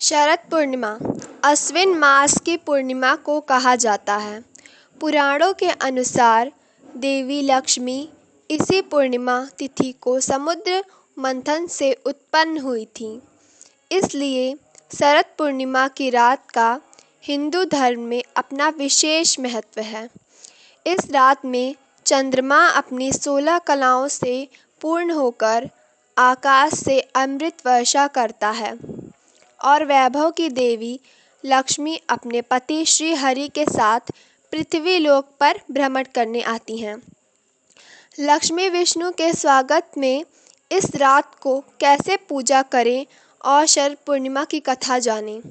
शरद पूर्णिमा अश्विन मास की पूर्णिमा को कहा जाता है। पुराणों के अनुसार देवी लक्ष्मी इसी पूर्णिमा तिथि को समुद्र मंथन से उत्पन्न हुई थी। इसलिए शरद पूर्णिमा की रात का हिंदू धर्म में अपना विशेष महत्व है। इस रात में चंद्रमा अपनी 16 कलाओं से पूर्ण होकर आकाश से अमृत वर्षा करता है और वैभव की देवी लक्ष्मी अपने पति श्री हरि के साथ पृथ्वी लोक पर भ्रमण करने आती हैं। लक्ष्मी विष्णु के स्वागत में इस रात को कैसे पूजा करें और शरद पूर्णिमा की कथा जानें।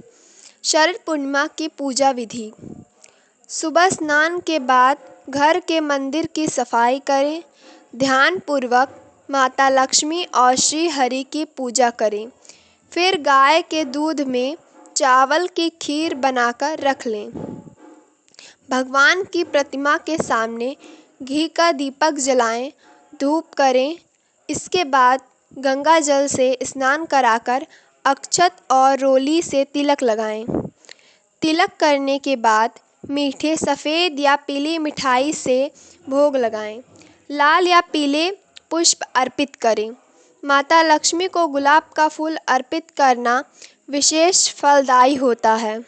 शरद पूर्णिमा की पूजा विधि। सुबह स्नान के बाद घर के मंदिर की सफाई करें। ध्यान पूर्वक माता लक्ष्मी और श्री हरि की पूजा करें। फिर गाय के दूध में चावल की खीर बनाकर रख लें। भगवान की प्रतिमा के सामने घी का दीपक जलाएं, धूप करें। इसके बाद गंगा जल से स्नान कराकर अक्षत और रोली से तिलक लगाएं। तिलक करने के बाद मीठे सफ़ेद या पीली मिठाई से भोग लगाएं। लाल या पीले पुष्प अर्पित करें। माता लक्ष्मी को गुलाब का फूल अर्पित करना विशेष फलदायी होता है।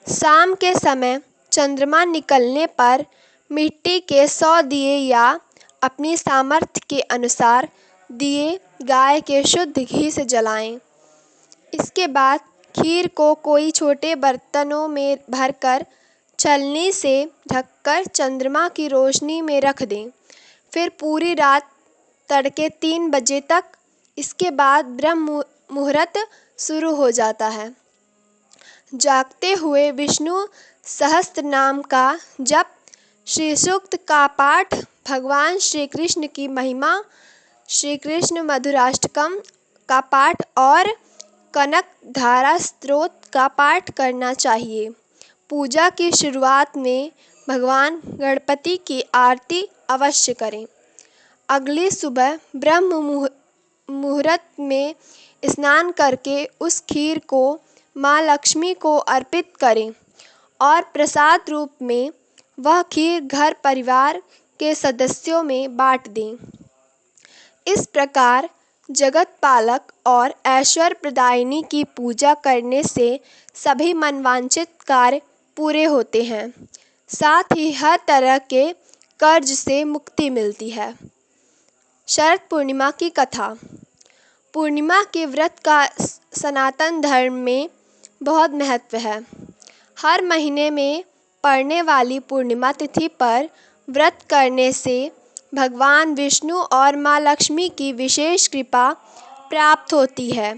शाम के समय चंद्रमा निकलने पर मिट्टी के 100 दिए या अपनी सामर्थ्य के अनुसार दिए गाय के शुद्ध घी से जलाएं। इसके बाद खीर को कोई छोटे बर्तनों में भरकर छलनी से ढककर चंद्रमा की रोशनी में रख दें। फिर पूरी रात तड़के 3 बजे तक। इसके बाद ब्रह्म मुहूर्त शुरू हो जाता है। जागते हुए विष्णु सहस्त्र नाम का जप, श्री सूक्त का पाठ, भगवान श्री कृष्ण की महिमा, श्री कृष्ण मधुराष्टकम का पाठ और कनक धारा स्तोत्र का पाठ करना चाहिए। पूजा की शुरुआत में भगवान गणपति की आरती अवश्य करें। अगली सुबह ब्रह्म मुहूर्त में स्नान करके उस खीर को माँ लक्ष्मी को अर्पित करें और प्रसाद रूप में वह खीर घर परिवार के सदस्यों में बांट दें। इस प्रकार जगत पालक और ऐश्वर्य प्रदायिनी की पूजा करने से सभी मनवांछित कार्य पूरे होते हैं। साथ ही हर तरह के कर्ज से मुक्ति मिलती है। शरद पूर्णिमा की कथा। पूर्णिमा के व्रत का सनातन धर्म में बहुत महत्व है। हर महीने में पड़ने वाली पूर्णिमा तिथि पर व्रत करने से भगवान विष्णु और माँ लक्ष्मी की विशेष कृपा प्राप्त होती है।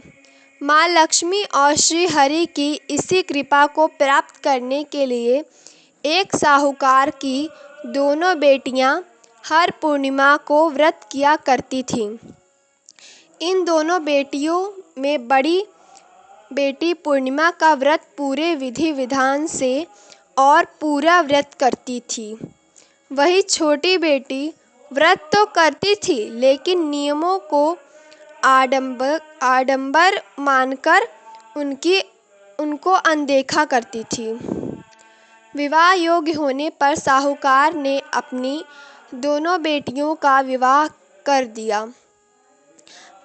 माँ लक्ष्मी और श्री हरि की इसी कृपा को प्राप्त करने के लिए एक साहूकार की दोनों बेटियां हर पूर्णिमा को व्रत किया करती थीं। इन दोनों बेटियों में बड़ी बेटी पूर्णिमा का व्रत पूरे विधि विधान से और पूरा व्रत करती थी। वही छोटी बेटी व्रत तो करती थी लेकिन नियमों को आडंबर मानकर उनको अनदेखा करती थी। विवाह योग्य होने पर साहूकार ने अपनी दोनों बेटियों का विवाह कर दिया।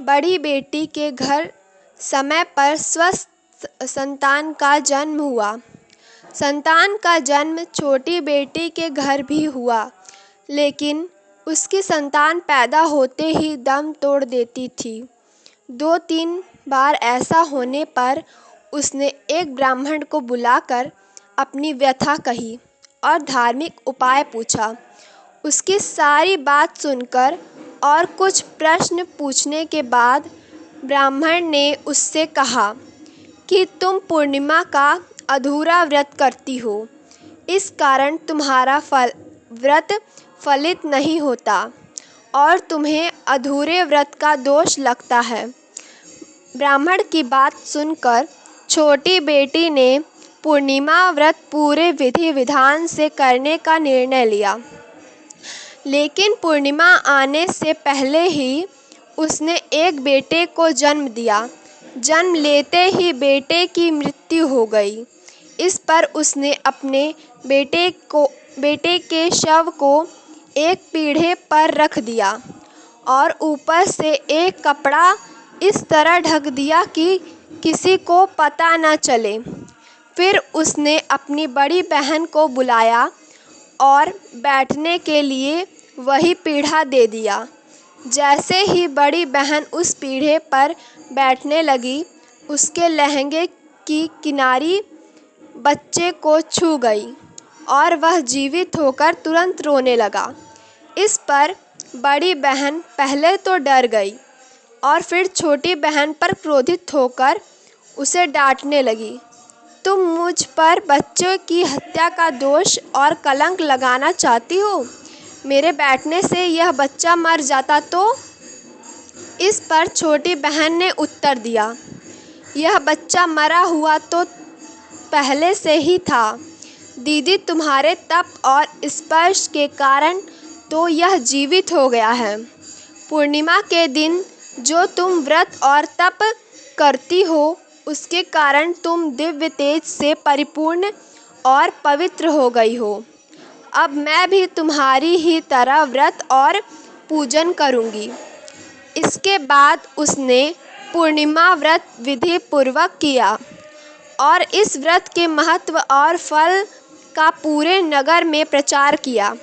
बड़ी बेटी के घर समय पर स्वस्थ संतान का जन्म हुआ। संतान का जन्म छोटी बेटी के घर भी हुआ, लेकिन उसकी संतान पैदा होते ही दम तोड़ देती थी। 2-3 बार ऐसा होने पर उसने एक ब्राह्मण को बुलाकर अपनी व्यथा कही और धार्मिक उपाय पूछा। उसकी सारी बात सुनकर और कुछ प्रश्न पूछने के बाद ब्राह्मण ने उससे कहा कि तुम पूर्णिमा का अधूरा व्रत करती हो, इस कारण तुम्हारा व्रत फलित नहीं होता और तुम्हें अधूरे व्रत का दोष लगता है। ब्राह्मण की बात सुनकर छोटी बेटी ने पूर्णिमा व्रत पूरे विधि विधान से करने का निर्णय लिया। लेकिन पूर्णिमा आने से पहले ही उसने एक बेटे को जन्म दिया। जन्म लेते ही बेटे की मृत्यु हो गई। इस पर उसने अपने बेटे के शव को एक पीढ़े पर रख दिया और ऊपर से एक कपड़ा इस तरह ढक दिया कि किसी को पता न चले। फिर उसने अपनी बड़ी बहन को बुलाया और बैठने के लिए वही पीढ़ा दे दिया। जैसे ही बड़ी बहन उस पीढ़े पर बैठने लगी, उसके लहंगे की किनारी बच्चे को छू गई और वह जीवित होकर तुरंत रोने लगा। इस पर बड़ी बहन पहले तो डर गई और फिर छोटी बहन पर क्रोधित होकर उसे डांटने लगी। तुम मुझ पर बच्चों की हत्या का दोष और कलंक लगाना चाहती हो? मेरे बैठने से यह बच्चा मर जाता तो? इस पर छोटी बहन ने उत्तर दिया, यह बच्चा मरा हुआ तो पहले से ही था दीदी, तुम्हारे तप और स्पर्श के कारण तो यह जीवित हो गया है। पूर्णिमा के दिन जो तुम व्रत और तप करती हो, उसके कारण तुम दिव्य तेज से परिपूर्ण और पवित्र हो गई हो। अब मैं भी तुम्हारी ही तरह व्रत और पूजन करूँगी। इसके बाद उसने पूर्णिमा व्रत विधि पूर्वक किया और इस व्रत के महत्व और फल का पूरे नगर में प्रचार किया।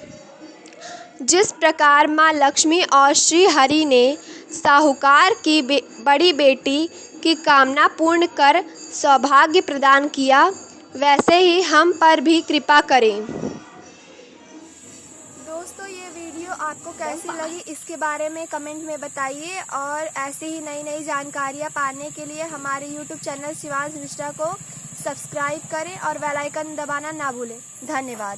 जिस प्रकार माँ लक्ष्मी और श्री हरि ने साहूकार की बड़ी बेटी की कामना पूर्ण कर सौभाग्य प्रदान किया, वैसे ही हम पर भी कृपा करें। दोस्तों, ये वीडियो आपको कैसी लगी इसके बारे में कमेंट में बताइए और ऐसे ही नई नई जानकारियाँ पाने के लिए हमारे यूट्यूब चैनल शिवांश मिश्रा को सब्सक्राइब करें और बेल आइकन दबाना ना भूलें। धन्यवाद।